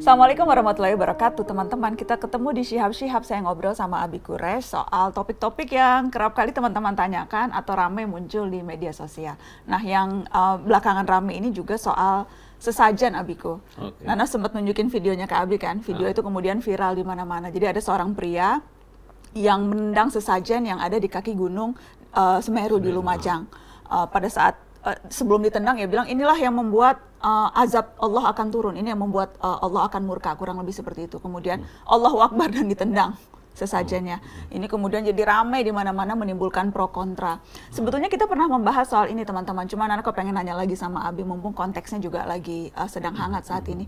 Assalamualaikum warahmatullahi wabarakatuh teman-teman. Kita ketemu di Shihab-Shihab, saya ngobrol sama Abi Quraish soal topik-topik yang kerap kali teman-teman tanyakan atau ramai muncul di media sosial. Nah yang belakangan ramai ini juga soal sesajen, Abiku. Oke. Nana sempat nunjukin videonya ke Abi kan, video itu kemudian viral di mana-mana. Jadi ada seorang pria yang menendang sesajen yang ada di kaki gunung Semeru di Lumajang. Pada saat sebelum ditendang ya bilang inilah yang membuat azab Allah akan turun, ini yang membuat Allah akan murka, kurang lebih seperti itu. Kemudian Allahu Akbar dan ditendang sesajennya. Ini kemudian jadi ramai di mana-mana, menimbulkan pro kontra. Sebetulnya kita pernah membahas soal ini teman-teman, cuma Nana kok pengen nanya lagi sama Abi mumpung konteksnya juga lagi sedang hangat saat ini.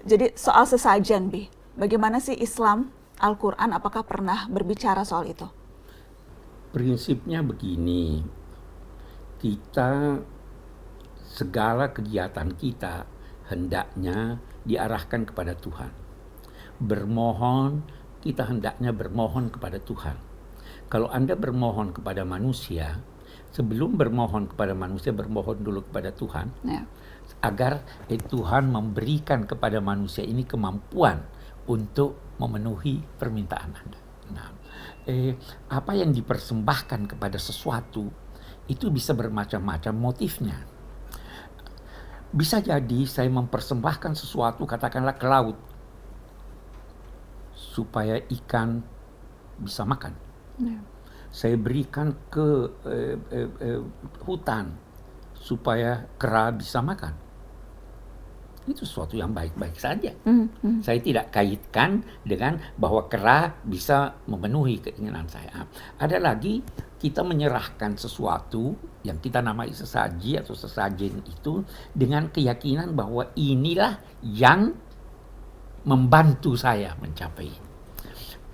Jadi soal sesajen, Bi, bagaimana sih Islam, Al-Quran, apakah pernah berbicara soal itu? Prinsipnya begini, kita segala kegiatan kita hendaknya diarahkan kepada Tuhan. Bermohon, kita hendaknya bermohon kepada Tuhan. Kalau Anda bermohon kepada manusia, sebelum bermohon kepada manusia, bermohon dulu kepada Tuhan, Ya. agar Tuhan memberikan kepada manusia ini kemampuan untuk memenuhi permintaan Anda. Nah, apa yang dipersembahkan kepada sesuatu itu bisa bermacam-macam motifnya. Bisa jadi saya mempersembahkan sesuatu katakanlah ke laut supaya ikan bisa makan. Ya. Saya berikan ke hutan supaya kera bisa makan. Itu sesuatu yang baik-baik saja. Saya tidak kaitkan dengan bahwa kera bisa memenuhi keinginan saya. Ada lagi kita menyerahkan sesuatu yang kita namai sesaji atau sesajen itu dengan keyakinan bahwa inilah yang membantu saya mencapai.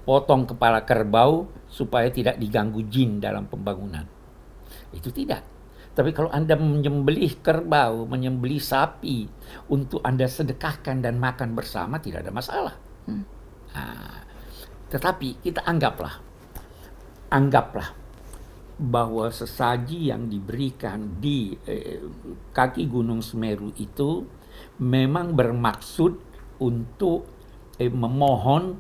Potong kepala kerbau supaya tidak diganggu jin dalam pembangunan. Itu tidak. Tapi kalau Anda menyembelih kerbau, menyembelih sapi untuk Anda sedekahkan dan makan bersama, tidak ada masalah. Nah, tetapi kita anggaplah bahwa sesaji yang diberikan di kaki Gunung Semeru itu memang bermaksud untuk memohon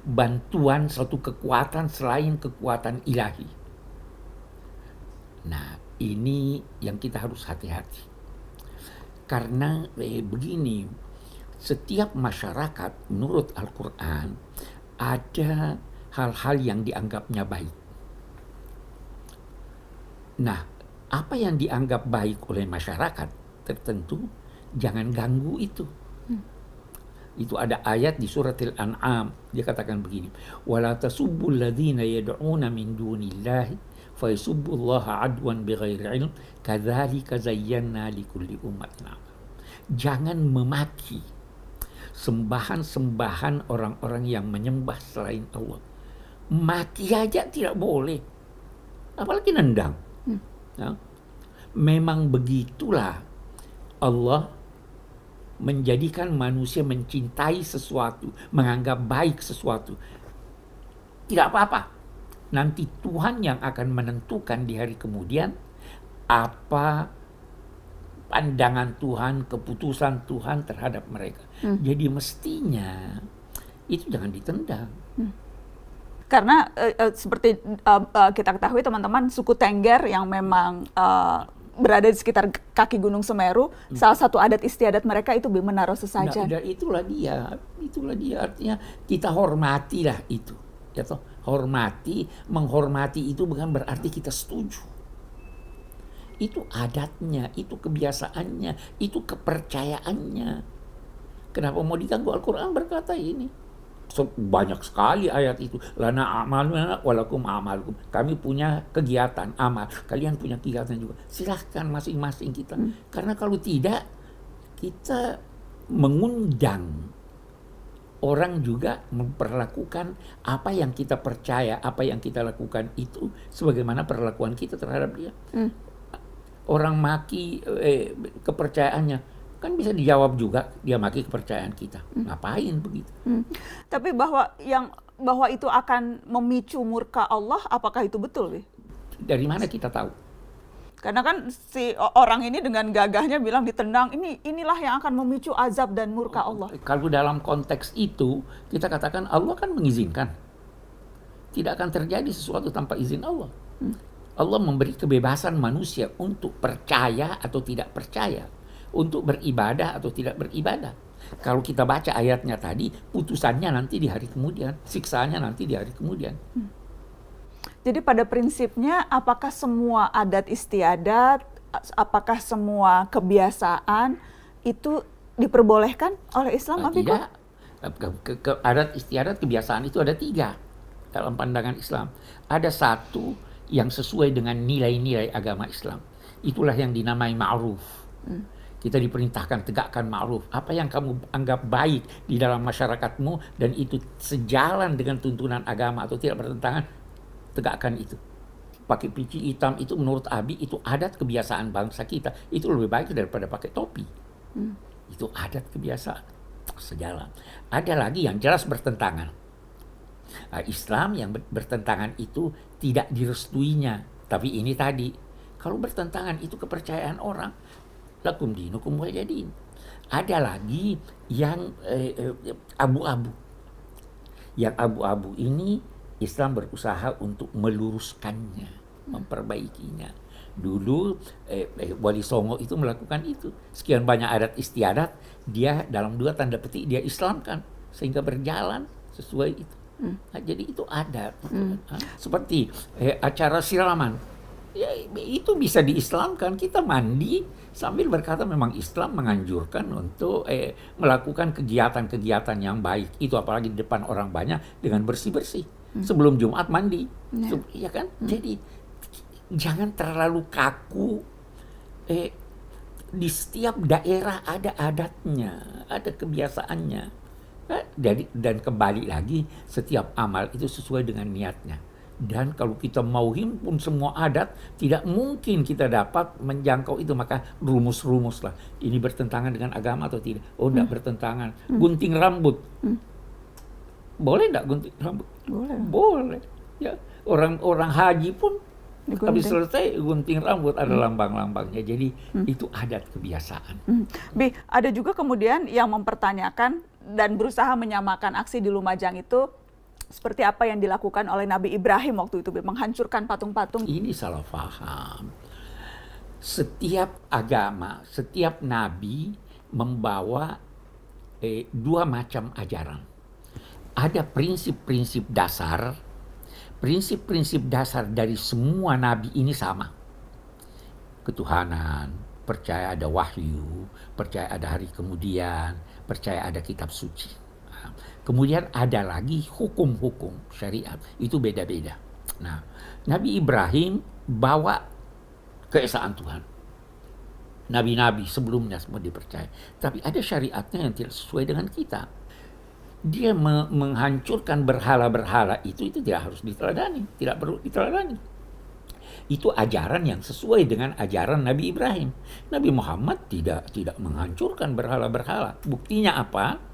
bantuan suatu kekuatan selain kekuatan ilahi. Nah, ini yang kita harus hati-hati. Karena begini, setiap masyarakat menurut Al-Quran ada hal-hal yang dianggapnya baik. Nah, apa yang dianggap baik oleh masyarakat tertentu, jangan ganggu itu. Itu ada ayat di suratil An'am, dia katakan begini, وَلَا تَسُبُّوا الَّذِينَ يَدْعُونَ مِن دُونِ اللَّهِ فَيَسُبُّوا اللَّهَ عَدْوًا بِغَيْرِ عِلْمٍ كَذَلِكَ زَيَّنَّا لِكُلِّ أُمَّةٍ عَمَلًا. Jangan memaki sembahan-sembahan orang-orang yang menyembah selain Allah. Maki aja tidak boleh, apalagi nendang. Ya. Memang begitulah Allah menjadikan manusia mencintai sesuatu, menganggap baik sesuatu. Tidak apa-apa. Nanti Tuhan yang akan menentukan di hari kemudian apa pandangan Tuhan, keputusan Tuhan terhadap mereka. Jadi mestinya itu jangan ditendang. Karena seperti kita ketahui teman-teman, suku Tengger yang memang berada di sekitar kaki Gunung Semeru, salah satu adat istiadat mereka itu menaruh sesajen. Nah, itulah dia artinya kita hormatilah itu. Ya toh, menghormati itu bukan berarti kita setuju. Itu adatnya, itu kebiasaannya, itu kepercayaannya. Kenapa mau diganggu? Al-Quran berkata ini. Banyak sekali ayat itu. Lana a'maluna walakum a'malukum. Kami punya kegiatan amal, kalian punya kegiatan juga. Silahkan masing-masing kita. Karena kalau tidak, kita mengundang orang juga memperlakukan apa yang kita percaya, apa yang kita lakukan itu sebagaimana perlakuan kita terhadap dia. Orang maki kepercayaannya, kan bisa dijawab juga, dia maki kepercayaan kita. Ngapain begitu? Tapi bahwa itu akan memicu murka Allah, apakah itu betul, Bi? Dari mana kita tahu? Karena kan si orang ini dengan gagahnya bilang ditendang, inilah yang akan memicu azab dan murka Allah. Kalau dalam konteks itu, kita katakan Allah kan mengizinkan. Tidak akan terjadi sesuatu tanpa izin Allah. Allah memberi kebebasan manusia untuk percaya atau tidak percaya, untuk beribadah atau tidak beribadah. Kalau kita baca ayatnya tadi, putusannya nanti di hari kemudian, siksaannya nanti di hari kemudian. Jadi pada prinsipnya, apakah semua adat istiadat, apakah semua kebiasaan itu diperbolehkan oleh Islam, Abi? Tidak. Adat istiadat kebiasaan itu ada 3 dalam pandangan Islam. Ada 1 yang sesuai dengan nilai-nilai agama Islam. Itulah yang dinamai ma'ruf. Kita diperintahkan tegakkan ma'ruf. Apa yang kamu anggap baik di dalam masyarakatmu dan itu sejalan dengan tuntunan agama atau tidak bertentangan, tegakkan itu. Pakai peci hitam itu menurut Abi itu adat kebiasaan bangsa kita. Itu lebih baik daripada pakai topi. Itu adat kebiasaan. Sejalan. Ada lagi yang jelas bertentangan. Islam yang bertentangan itu tidak direstuinya. Tapi ini tadi, kalau bertentangan itu kepercayaan orang. Lakum dinukum waliyadin. Ada lagi yang abu-abu. Yang abu-abu ini Islam berusaha untuk meluruskannya, memperbaikinya. Dulu Wali Songo itu melakukan itu. Sekian banyak adat istiadat, dia dalam 2 tanda petik dia Islamkan sehingga berjalan sesuai itu. Nah, jadi itu adat. Seperti acara siraman. Ya, itu bisa diislamkan. Kita mandi sambil berkata memang Islam menganjurkan untuk melakukan kegiatan-kegiatan yang baik. Itu apalagi di depan orang banyak dengan bersih-bersih. Sebelum Jumat mandi. Ya kan? Jadi jangan terlalu kaku. Di setiap daerah ada adatnya, ada kebiasaannya. Dan kembali lagi, setiap amal itu sesuai dengan niatnya. Dan kalau kita mau himpun semua adat, tidak mungkin kita dapat menjangkau itu. Maka rumus-rumus lah. Ini bertentangan dengan agama atau tidak? Oh, tidak bertentangan. Gunting rambut. Boleh tidak gunting rambut? Boleh. Boleh. Ya, orang haji pun habis Digunting. selesai gunting rambut ada lambang-lambangnya. Jadi itu adat kebiasaan. Bi, ada juga kemudian yang mempertanyakan dan berusaha menyamakan aksi di Lumajang itu seperti apa yang dilakukan oleh Nabi Ibrahim waktu itu, Bi, menghancurkan patung-patung. Ini salah paham. Setiap agama, setiap nabi membawa 2 macam ajaran. Ada prinsip-prinsip dasar. Prinsip-prinsip dasar dari semua nabi ini sama. Ketuhanan, percaya ada wahyu, percaya ada hari kemudian, percaya ada kitab suci. Kemudian ada lagi hukum-hukum syariat, itu beda-beda. Nah, Nabi Ibrahim bawa keesaan Tuhan. Nabi-nabi sebelumnya semua dipercaya. Tapi ada syariatnya yang tidak sesuai dengan kita. Dia menghancurkan berhala-berhala itu tidak harus diteladani, tidak perlu diteladani. Itu ajaran yang sesuai dengan ajaran Nabi Ibrahim. Nabi Muhammad tidak menghancurkan berhala-berhala. Buktinya apa?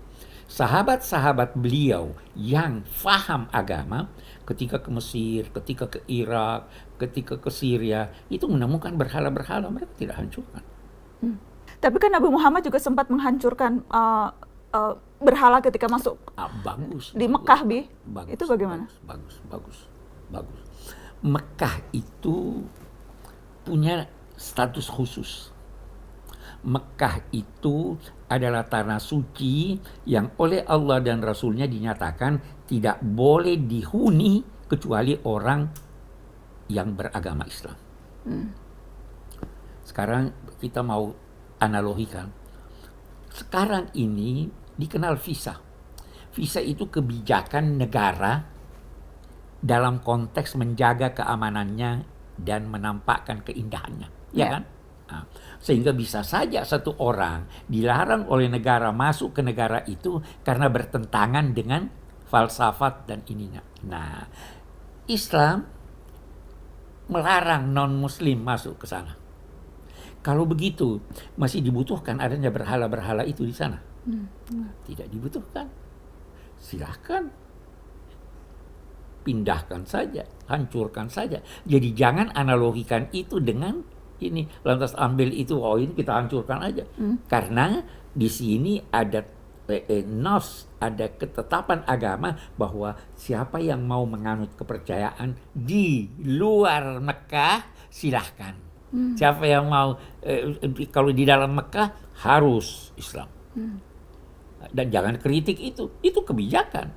Sahabat-sahabat beliau yang faham agama ketika ke Mesir, ketika ke Irak, ketika ke Syria, itu menemukan berhala-berhala, mereka tidak hancurkan. Tapi kan Nabi Muhammad juga sempat menghancurkan berhala ketika masuk Bagus. di Mekah, Bi. Bagus, Itu bagaimana? Bagus. Mekah itu punya status khusus. Mekah itu adalah tanah suci yang oleh Allah dan Rasulnya dinyatakan tidak boleh dihuni kecuali orang yang beragama Islam. Sekarang kita mau analogikan. Sekarang ini dikenal visa. Visa itu kebijakan negara dalam konteks menjaga keamanannya dan menampakkan keindahannya. Ya kan? Nah, sehingga bisa saja satu orang dilarang oleh negara masuk ke negara itu karena bertentangan dengan falsafat dan ininya. Nah, Islam melarang non-muslim masuk ke sana. Kalau begitu, masih dibutuhkan adanya berhala-berhala itu di sana? Tidak dibutuhkan. Silahkan. Pindahkan saja, hancurkan saja. Jadi jangan analogikan itu dengan ini, lantas ambil itu, oh ini kita hancurkan aja. Karena di sini ada nos, ada ketetapan agama bahwa siapa yang mau menganut kepercayaan di luar Mekah silahkan. Siapa yang mau kalau di dalam Mekah harus Islam. Dan jangan kritik itu kebijakan.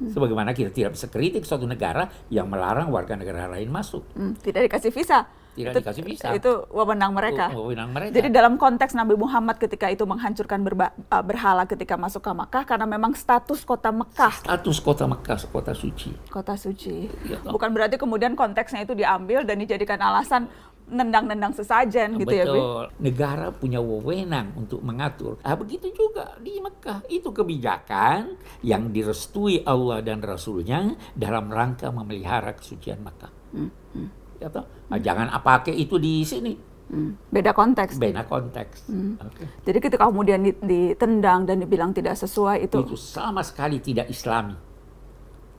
Sebagaimana kita tidak bisa kritik suatu negara yang melarang warga negara lain masuk. Tidak dikasih visa. Tidak dikasih visa. Itu wewenang mereka. Wewenang mereka. Jadi dalam konteks Nabi Muhammad ketika itu menghancurkan berhala ketika masuk ke Mekah karena memang status kota Mekah. Status kota Mekah, kota suci. Kota suci. Ya, Bukan berarti kemudian konteksnya itu diambil dan dijadikan alasan nendang-nendang sesajen gitu ya, Bi? Betul. Negara punya wewenang untuk mengatur. Begitu juga di Mekah. Itu kebijakan yang direstui Allah dan Rasulnya dalam rangka memelihara kesucian Mekah. Ya toh? Jangan pakai itu di sini. Beda konteks. Beda konteks. Okay. Jadi ketika kemudian ditendang dan dibilang tidak sesuai Itu sama sekali tidak Islami.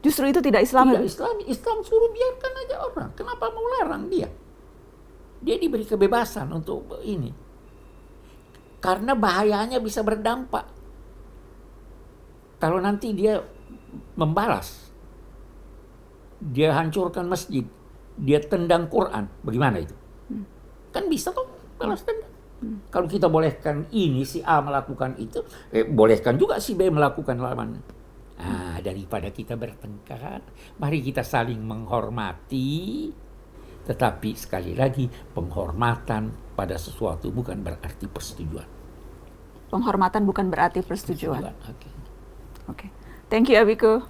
Justru itu tidak Islami. Tidak Islami. Islam suruh biarkan aja orang. Kenapa mau larang dia? Dia diberi kebebasan untuk ini. Karena bahayanya bisa berdampak. Kalau nanti dia membalas, dia hancurkan masjid, dia tendang Quran, bagaimana itu? Kan bisa tuh balas dendam. Kalau kita bolehkan ini si A melakukan itu, bolehkan juga si B melakukan lawannya. Daripada kita bertengkar, mari kita saling menghormati. Tetapi sekali lagi, penghormatan pada sesuatu bukan berarti persetujuan. Penghormatan bukan berarti persetujuan. Oke. Thank you, Abiku.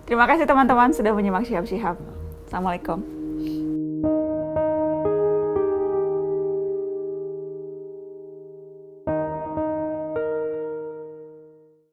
Terima kasih teman-teman sudah menyimak Syihab-Syihab. Assalamualaikum.